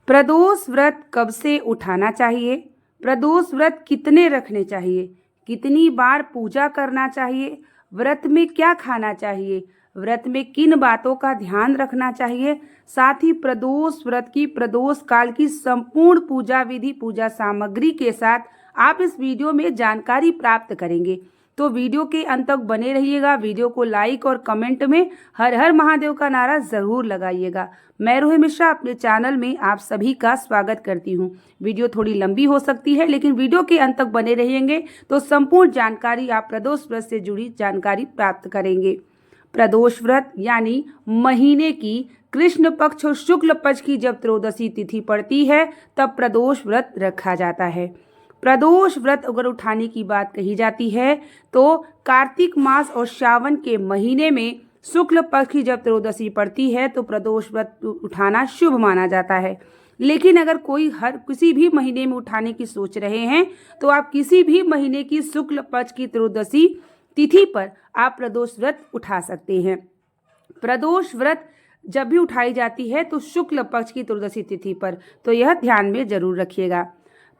प्रदोष व्रत कब से उठाना चाहिए? प्रदोष व्रत कितने रखने चाहिए? कितनी बार पूजा करना चाहिए? व्रत में क्या खाना चाहिए? व्रत में किन बातों का ध्यान रखना चाहिए? साथ ही प्रदोष व्रत की प्रदोष काल की संपूर्ण पूजा विधि, पूजा सामग्री के साथ आप इस वीडियो में जानकारी प्राप्त करेंगे। तो वीडियो के अंत तक बने रहिएगा। वीडियो को लाइक और कमेंट में हर हर महादेव का नारा जरूर लगाइएगा। मैं रोहित मिश्रा अपने चैनल में आप सभी का स्वागत करती हूं। वीडियो थोड़ी लंबी हो सकती है, लेकिन वीडियो के अंत तक बने रहेंगे तो संपूर्ण जानकारी आप प्रदोष व्रत से जुड़ी जानकारी प्राप्त करेंगे। प्रदोष व्रत यानी महीने की कृष्ण पक्ष और शुक्ल पक्ष की जब त्रयोदशी तिथि पड़ती है तब प्रदोष व्रत रखा जाता है। प्रदोष व्रत अगर उठाने की बात कही जाती है तो कार्तिक मास और श्रावण के महीने में शुक्ल पक्ष की जब त्रयोदशी पड़ती है तो प्रदोष व्रत उठाना शुभ माना जाता है। लेकिन अगर कोई किसी भी महीने में उठाने की सोच रहे हैं तो आप किसी भी महीने की शुक्ल पक्ष की त्रयोदशी तिथि पर आप प्रदोष व्रत उठा सकते हैं। प्रदोष व्रत जब भी उठाई जाती है तो शुक्ल पक्ष की त्रयोदशी तिथि पर, तो यह ध्यान में जरूर रखिएगा।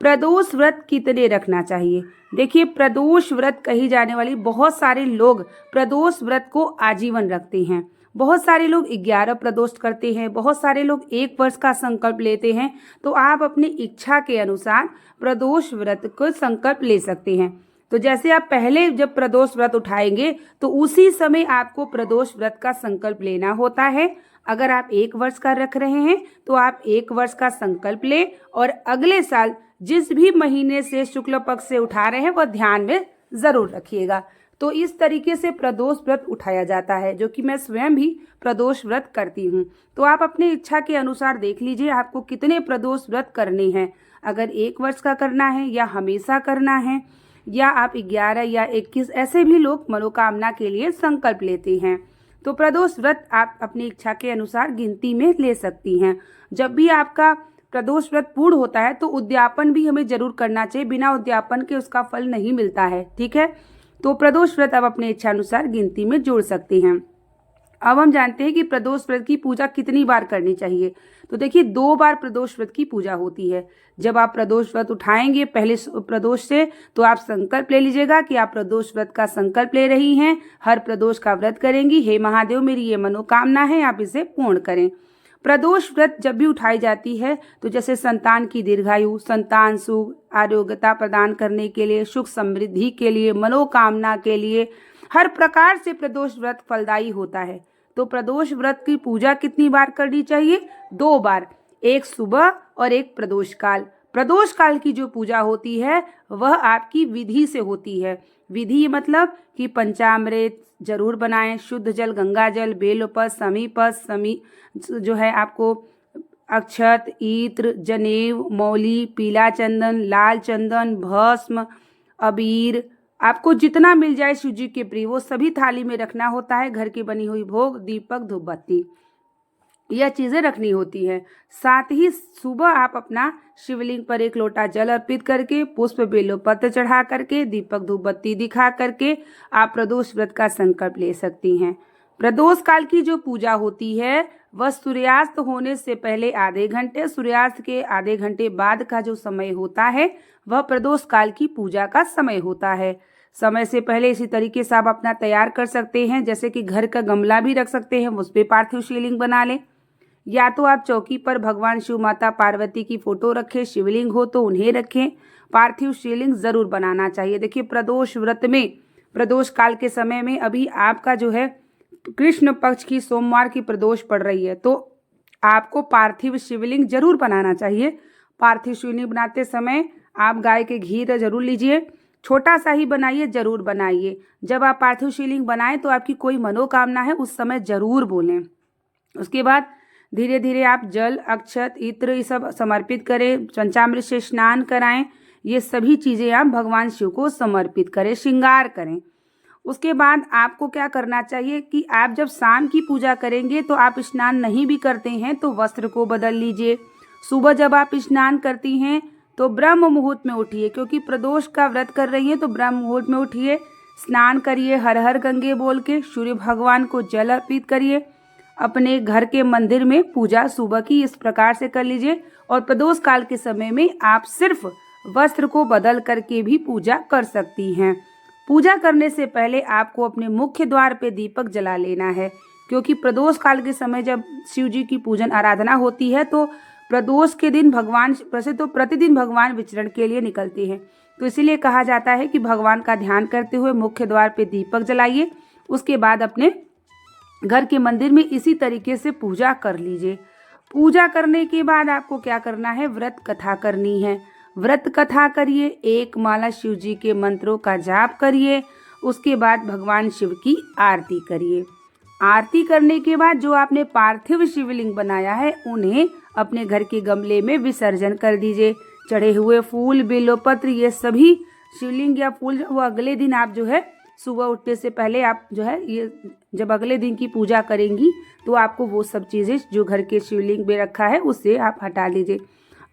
प्रदोष व्रत कितने रखना चाहिए? देखिए, प्रदोष व्रत कही जाने वाली बहुत सारे लोग प्रदोष व्रत को आजीवन रखते हैं। बहुत सारे लोग 11 प्रदोष करते हैं, बहुत सारे लोग 1 वर्ष का संकल्प लेते हैं। तो आप अपनी इच्छा के अनुसार प्रदोष व्रत को संकल्प ले सकते हैं। तो जैसे आप पहले जब प्रदोष व्रत उठाएंगे तो उसी समय आपको प्रदोष व्रत का संकल्प लेना होता है। अगर आप 1 वर्ष का रख रहे हैं तो आप 1 वर्ष का संकल्प लें और अगले साल जिस भी महीने से शुक्ल पक्ष से उठा रहे हैं वह ध्यान में जरूर रखिएगा। तो इस तरीके से प्रदोष व्रत उठाया जाता है, जो कि मैं स्वयं भी प्रदोष व्रत करती हूँ। तो आप अपनी इच्छा के अनुसार देख लीजिए आपको कितने प्रदोष व्रत करने हैं। अगर 1 वर्ष का करना है या हमेशा करना है, या आप 11 या 21, ऐसे भी लोग मनोकामना के लिए संकल्प लेते हैं। तो प्रदोष व्रत आप अपनी इच्छा के अनुसार गिनती में ले सकती हैं। जब भी आपका प्रदोष व्रत पूर्ण होता है तो उद्यापन भी हमें जरूर करना चाहिए। बिना उद्यापन के उसका फल नहीं मिलता है। ठीक है, तो प्रदोष व्रत आप अपने इच्छा अनुसार गिनती में जोड़ सकते हैं। अब हम जानते हैं कि प्रदोष व्रत की पूजा कितनी बार करनी चाहिए। तो देखिए, 2 बार प्रदोष व्रत की पूजा होती है। जब आप प्रदोष व्रत उठाएंगे पहले प्रदोष से, तो आप संकल्प ले लीजिएगा कि आप प्रदोष व्रत का संकल्प ले रही हैं, हर प्रदोष का व्रत करेंगी। हे महादेव, मेरी ये मनोकामना है, आप इसे पूर्ण करें। प्रदोष व्रत जब भी उठाई जाती है तो जैसे संतान की दीर्घायु, संतान सुख, आरोग्यता प्रदान करने के लिए, सुख समृद्धि के लिए, मनोकामना के लिए, हर प्रकार से प्रदोष व्रत फलदायी होता है। तो प्रदोष व्रत की पूजा कितनी बार करनी चाहिए? 2 बार, एक सुबह और एक प्रदोष काल। प्रदोष काल की जो पूजा होती है वह आपकी विधि से होती है। विधि मतलब कि पंचामृत जरूर बनाएं, शुद्ध जल, गंगा जल, बेलपत्र, समी जो है आपको अक्षत, इत्र, जनेव, मौली, पीला चंदन, लाल चंदन, भस्म, अबीर, आपको जितना मिल जाए शिव जी के प्रिय वो सभी थाली में रखना होता है। घर की बनी हुई भोग, दीपक, धूप बत्ती, यह चीजें रखनी होती है। साथ ही सुबह आप अपना शिवलिंग पर 1 लोटा जल अर्पित करके, पुष्प, बेलपत्र चढ़ा करके, दीपक, धूप बत्ती दिखा करके आप प्रदोष व्रत का संकल्प ले सकती हैं। प्रदोष काल की जो पूजा होती है वह सूर्यास्त होने से पहले आधे घंटे, सूर्यास्त के आधे घंटे बाद का जो समय होता है वह प्रदोष काल की पूजा का समय होता है। समय से पहले इसी तरीके से आप अपना तैयार कर सकते हैं। जैसे कि घर का गमला भी रख सकते हैं, उस पर पार्थिव शिवलिंग बना लें, या तो आप चौकी पर भगवान शिव, माता पार्वती की फोटो रखें, शिवलिंग हो तो उन्हें रखें। पार्थिव शिवलिंग जरूर बनाना चाहिए। देखिए, प्रदोष व्रत में प्रदोष काल के समय में अभी आपका जो है कृष्ण पक्ष की सोमवार की प्रदोष पड़ रही है, तो आपको पार्थिव शिवलिंग जरूर बनाना चाहिए। पार्थिव शिवलिंग बनाते समय आप गाय के घी जरूर लीजिए, छोटा सा ही बनाइए, जरूर बनाइए। जब आप पार्थिव शिवलिंग बनाएं तो आपकी कोई मनोकामना है उस समय जरूर बोलें। उसके बाद धीरे धीरे आप जल, अक्षत, इत्र ये सब समर्पित करें, पंचामृत से स्नान कराएं। ये सभी चीज़ें आप भगवान शिव को समर्पित करें, श्रृंगार करें। उसके बाद आपको क्या करना चाहिए कि आप जब शाम की पूजा करेंगे तो आप स्नान नहीं भी करते हैं तो वस्त्र को बदल लीजिए। सुबह जब आप स्नान करती हैं तो ब्रह्म मुहूर्त में उठिए, क्योंकि प्रदोष का व्रत कर रही हैं तो ब्रह्म मुहूर्त में उठिए, स्नान करिए, हर हर गंगे बोल के सूर्य भगवान को जल अर्पित करिए। अपने घर के मंदिर में पूजा सुबह की इस प्रकार से कर लीजिए। और प्रदोष काल के समय में आप सिर्फ वस्त्र को बदल करके भी पूजा कर सकती हैं। पूजा करने से पहले आपको अपने मुख्य द्वार पे दीपक जला लेना है, क्योंकि प्रदोष काल के समय जब शिव जी की पूजन आराधना होती है तो प्रदोष के दिन भगवान वैसे तो प्रतिदिन भगवान विचरण के लिए निकलते हैं, तो इसीलिए कहा जाता है कि भगवान का ध्यान करते हुए मुख्य द्वार पे दीपक जलाइए। उसके बाद अपने घर के मंदिर में इसी तरीके से पूजा कर लीजिए। पूजा करने के बाद आपको क्या करना है, व्रत कथा करनी है। व्रत कथा करिए, 1 माला शिव जी के मंत्रों का जाप करिए। उसके बाद भगवान शिव की आरती करिए। आरती करने के बाद जो आपने पार्थिव शिवलिंग बनाया है उन्हें अपने घर के गमले में विसर्जन कर दीजिए। चढ़े हुए फूल, बेलपत्र, ये सभी शिवलिंग या फूल वो अगले दिन आप जो है सुबह उठने से पहले आप जो है ये जब अगले दिन की पूजा करेंगी तो आपको वो सब चीज़ें जो घर के शिवलिंग में रखा है उससे आप हटा लीजिए।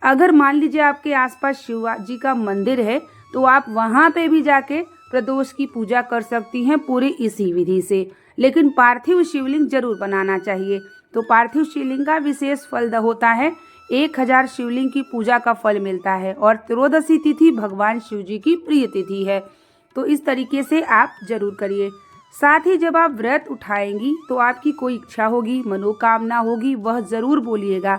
अगर मान लीजिए आपके आसपास शिव जी का मंदिर है तो आप वहाँ पे भी जाके प्रदोष की पूजा कर सकती हैं पूरी इसी विधि से। लेकिन पार्थिव शिवलिंग जरूर बनाना चाहिए। तो पार्थिव शिवलिंग का विशेष फल होता है, 1000 शिवलिंग की पूजा का फल मिलता है। और त्रयोदशी तिथि भगवान शिव जी की प्रिय तिथि है, तो इस तरीके से आप जरूर करिए। साथ ही जब आप व्रत उठाएंगी तो आपकी कोई इच्छा होगी, मनोकामना होगी, वह जरूर बोलिएगा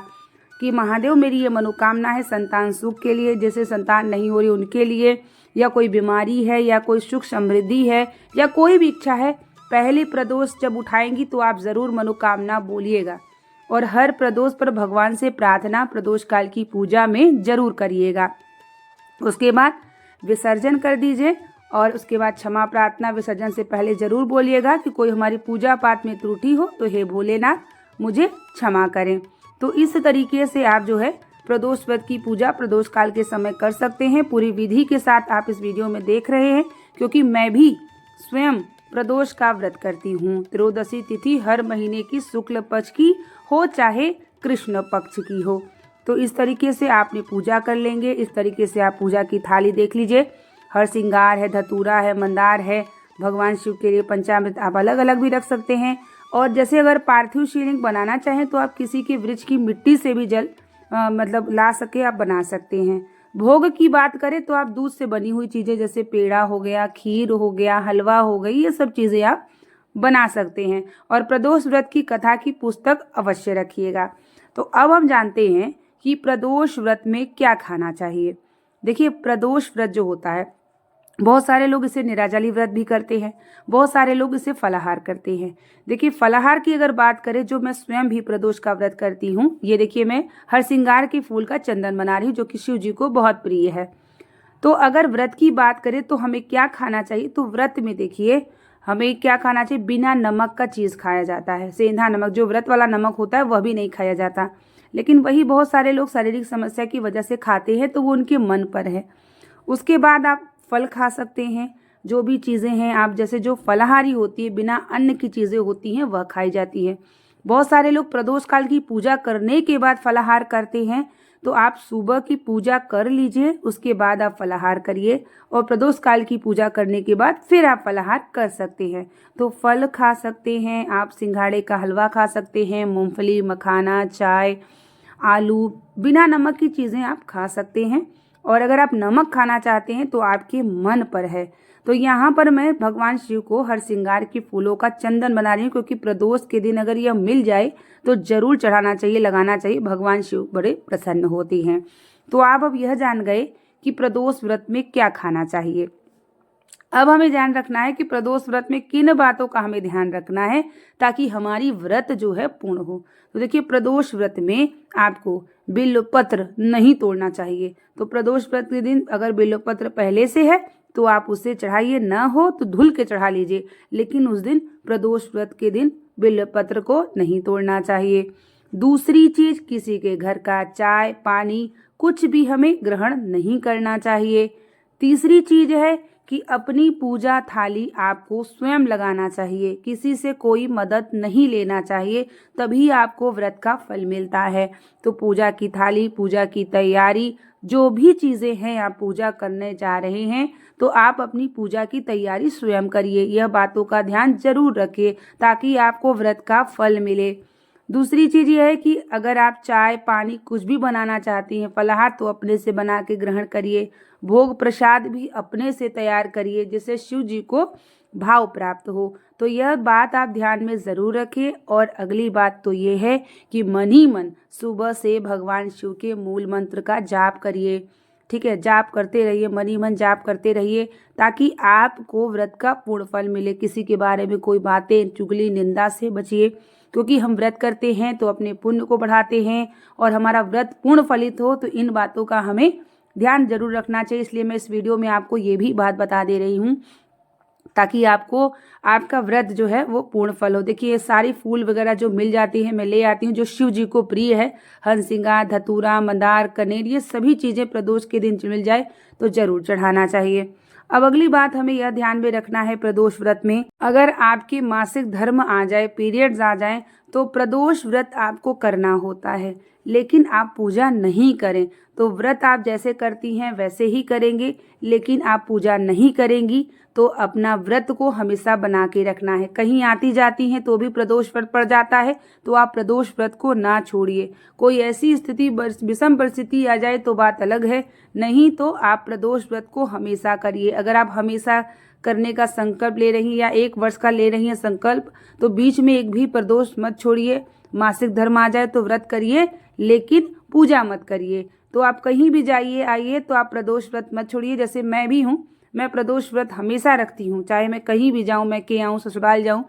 कि महादेव मेरी ये मनोकामना है संतान सुख के लिए, जैसे संतान नहीं हो रही उनके लिए, या कोई बीमारी है, या कोई सुख समृद्धि है, या कोई भी इच्छा है। पहले प्रदोष जब उठाएंगी तो आप ज़रूर मनोकामना बोलिएगा। और हर प्रदोष पर भगवान से प्रार्थना प्रदोष काल की पूजा में जरूर करिएगा। उसके बाद विसर्जन कर दीजिए। और उसके बाद क्षमा प्रार्थना विसर्जन से पहले जरूर बोलिएगा कि कोई हमारी पूजा पाठ में त्रुटि हो तो हे भोलेनाथ मुझे क्षमा करें। तो इस तरीके से आप जो है प्रदोष व्रत की पूजा प्रदोष काल के समय कर सकते हैं। पूरी विधि के साथ आप इस वीडियो में देख रहे हैं, क्योंकि मैं भी स्वयं प्रदोष का व्रत करती हूँ। त्रयोदशी तिथि हर महीने की शुक्ल पक्ष की हो चाहे कृष्ण पक्ष की हो। तो इस तरीके से आपने पूजा कर लेंगे। इस तरीके से आप पूजा की थाली देख लीजिए, हर श्रृंगार है, धतूरा है, मंदार है। भगवान शिव के लिए पंचामृत आप अलग अलग भी रख सकते हैं। और जैसे अगर पार्थिव शिवलिंग बनाना चाहें तो आप किसी के वृक्ष की मिट्टी से भी जल मतलब ला सके आप बना सकते हैं। भोग की बात करें तो आप दूध से बनी हुई चीज़ें जैसे पेड़ा हो गया, खीर हो गया, हलवा हो गई, ये सब चीज़ें आप बना सकते हैं। और प्रदोष व्रत की कथा की पुस्तक अवश्य रखिएगा। तो अब हम जानते हैं कि प्रदोष व्रत में क्या खाना चाहिए। देखिए, प्रदोष व्रत जो होता है, बहुत सारे लोग इसे निराजली व्रत भी करते हैं, बहुत सारे लोग इसे फलाहार करते हैं। देखिए, फलाहार की अगर बात करें, जो मैं स्वयं भी प्रदोष का व्रत करती हूँ, ये देखिए मैं हर श्रृंगार के फूल का चंदन बना रही हूँ जो कि शिव जी को बहुत प्रिय है। तो अगर व्रत की बात करें तो हमें क्या खाना चाहिए, तो व्रत में देखिए हमें क्या खाना चाहिए, बिना नमक का चीज़ खाया जाता है। सेंधा नमक, जो व्रत वाला नमक होता है, वह भी नहीं खाया जाता। लेकिन वही बहुत सारे लोग शारीरिक समस्या की वजह से खाते हैं, तो वो उनके मन पर है। उसके बाद आप फल खा सकते हैं। जो भी चीज़ें हैं आप जैसे जो फलाहारी होती है, बिना अन्न की चीज़ें होती हैं, वह खाई जाती है। बहुत सारे लोग प्रदोष काल की पूजा करने के बाद फलाहार करते हैं, तो आप सुबह की पूजा कर लीजिए, उसके बाद आप फलाहार करिए। और प्रदोष काल की पूजा करने के बाद फिर आप फलाहार कर सकते हैं। तो फल खा सकते हैं आप, सिंघाड़े का हलवा खा सकते हैं, मूंगफली, मखाना, चाय, आलू, बिना नमक की चीज़ें आप खा सकते हैं। और अगर आप नमक खाना चाहते हैं तो आपके मन पर है। तो यहाँ पर मैं भगवान शिव को हर श्रृंगार के फूलों का चंदन बना रही हूँ, क्योंकि प्रदोष के दिन अगर यह मिल जाए तो जरूर चढ़ाना चाहिए, लगाना चाहिए। भगवान शिव बड़े प्रसन्न होते हैं। तो आप अब यह जान गए कि प्रदोष व्रत में क्या खाना चाहिए। अब हमें ध्यान रखना है कि प्रदोष व्रत में किन बातों का हमें ध्यान रखना है ताकि हमारी व्रत जो है पूर्ण हो। तो देखिए, प्रदोष व्रत में आपको बिल्वपत्र नहीं तोड़ना चाहिए। तो प्रदोष व्रत के दिन अगर बिल्वपत्र पहले से है तो आप उसे चढ़ाइए, न हो तो धुल के चढ़ा लीजिए। लेकिन उस दिन प्रदोष व्रत के दिन बिल्वपत्र को नहीं तोड़ना चाहिए। दूसरी चीज, किसी के घर का चाय पानी कुछ भी हमें ग्रहण नहीं करना चाहिए। तीसरी चीज है कि अपनी पूजा थाली आपको स्वयं लगाना चाहिए, किसी से कोई मदद नहीं लेना चाहिए, तभी आपको व्रत का फल मिलता है। तो पूजा की थाली, पूजा की तैयारी, जो भी चीज़ें हैं आप पूजा करने जा रहे हैं, तो आप अपनी पूजा की तैयारी स्वयं करिए। यह बातों का ध्यान जरूर रखिए ताकि आपको व्रत का फल मिले। दूसरी चीज़ ये है कि अगर आप चाय पानी कुछ भी बनाना चाहती हैं, फलाहार तो अपने से बना के ग्रहण करिए, भोग प्रसाद भी अपने से तैयार करिए जिससे शिव जी को भाव प्राप्त हो। तो यह बात आप ध्यान में ज़रूर रखें। और अगली बात तो ये है कि मन ही मन सुबह से भगवान शिव के मूल मंत्र का जाप करिए। ठीक है, जाप करते रहिए, मन ही मन जाप करते रहिए ताकि आपको व्रत का पूर्ण फल मिले। किसी के बारे में कोई बातें चुगली निंदा से बचिए, क्योंकि हम व्रत करते हैं तो अपने पुण्य को बढ़ाते हैं और हमारा व्रत पूर्ण फलित हो तो इन बातों का हमें ध्यान जरूर रखना चाहिए। इसलिए मैं इस वीडियो में आपको ये भी बात बता दे रही हूँ ताकि आपको आपका व्रत जो है वो पूर्ण फल हो। देखिए, ये सारी फूल वगैरह जो मिल जाती है मैं ले आती हूँ जो शिव जी को प्रिय है, हंसिंगा, धतूरा, मंदार, कनेर, ये सभी चीज़ें प्रदोष के दिन मिल जाए तो जरूर चढ़ाना चाहिए। अब अगली बात हमें यह ध्यान में रखना है, प्रदोष व्रत में अगर आपके मासिक धर्म आ जाए, पीरियड्स आ जाए, तो प्रदोष व्रत आपको करना होता है, लेकिन आप पूजा नहीं करें तो व्रत आप जैसे करती हैं वैसे ही करेंगे, लेकिन आप पूजा नहीं करेंगी तो अपना व्रत को हमेशा बना के रखना है। कहीं आती जाती हैं तो भी प्रदोष व्रत पड़ जाता है तो आप प्रदोष व्रत को ना छोड़िए। कोई ऐसी स्थिति विषम परिस्थिति आ जाए तो बात अलग है, नहीं तो आप प्रदोष व्रत को हमेशा करिए। अगर आप हमेशा करने का संकल्प ले रही हैं या 1 वर्ष का ले रही हैं संकल्प, तो बीच में एक भी प्रदोष मत छोड़िए। मासिक धर्म आ जाए तो व्रत करिए लेकिन पूजा मत करिए। तो आप कहीं भी जाइए आइए तो आप प्रदोष व्रत मत छोड़िए। जैसे मैं भी हूँ, मैं प्रदोष व्रत हमेशा रखती हूँ, चाहे मैं कहीं भी जाऊँ, मैं के आऊँ, ससुराल जाऊँ।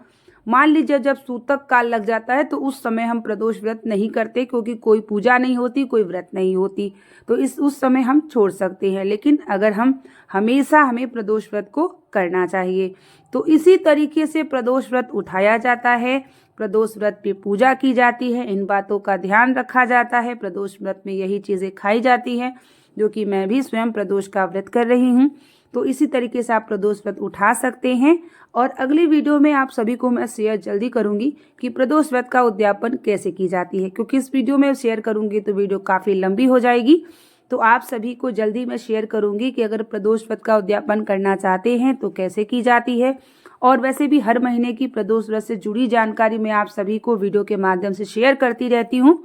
मान लीजिए जब सूतक काल लग जाता है तो उस समय हम प्रदोष व्रत नहीं करते, क्योंकि कोई पूजा नहीं होती, कोई व्रत नहीं होती, तो उस समय हम छोड़ सकते हैं। लेकिन अगर हमें प्रदोष व्रत को करना चाहिए। तो इसी तरीके से प्रदोष व्रत उठाया जाता है, प्रदोष व्रत पे पूजा की जाती है, इन बातों का ध्यान रखा जाता है। प्रदोष व्रत में यही चीज़ें खाई जाती हैं जो कि मैं भी स्वयं प्रदोष का व्रत कर रही हूँ। तो इसी तरीके से आप प्रदोष व्रत उठा सकते हैं। और अगली वीडियो में आप सभी को मैं शेयर जल्दी करूंगी कि प्रदोष व्रत का उद्यापन कैसे की जाती है, क्योंकि इस वीडियो में शेयर करूंगी तो वीडियो काफ़ी लंबी हो जाएगी। तो आप सभी को जल्दी मैं शेयर करूंगी कि अगर प्रदोष व्रत का उद्यापन करना चाहते हैं तो कैसे की जाती है। और वैसे भी हर महीने की प्रदोष व्रत से जुड़ी जानकारी मैं आप सभी को वीडियो के माध्यम से शेयर करती रहती हूँ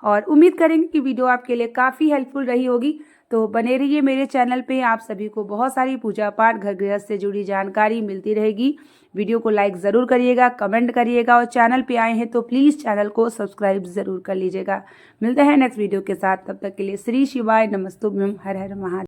और उम्मीद करेंगे कि वीडियो आपके लिए काफ़ी हेल्पफुल रही होगी। तो बने रहिए मेरे चैनल पे, आप सभी को बहुत सारी पूजा पाठ घर गृहस्थ से जुड़ी जानकारी मिलती रहेगी। वीडियो को लाइक ज़रूर करिएगा, कमेंट करिएगा और चैनल पे आए हैं तो प्लीज़ चैनल को सब्सक्राइब ज़रूर कर लीजिएगा। मिलते हैं नेक्स्ट वीडियो के साथ, तब तक के लिए श्री शिवाय नमस्तुभ्यम, हर हर महादेव।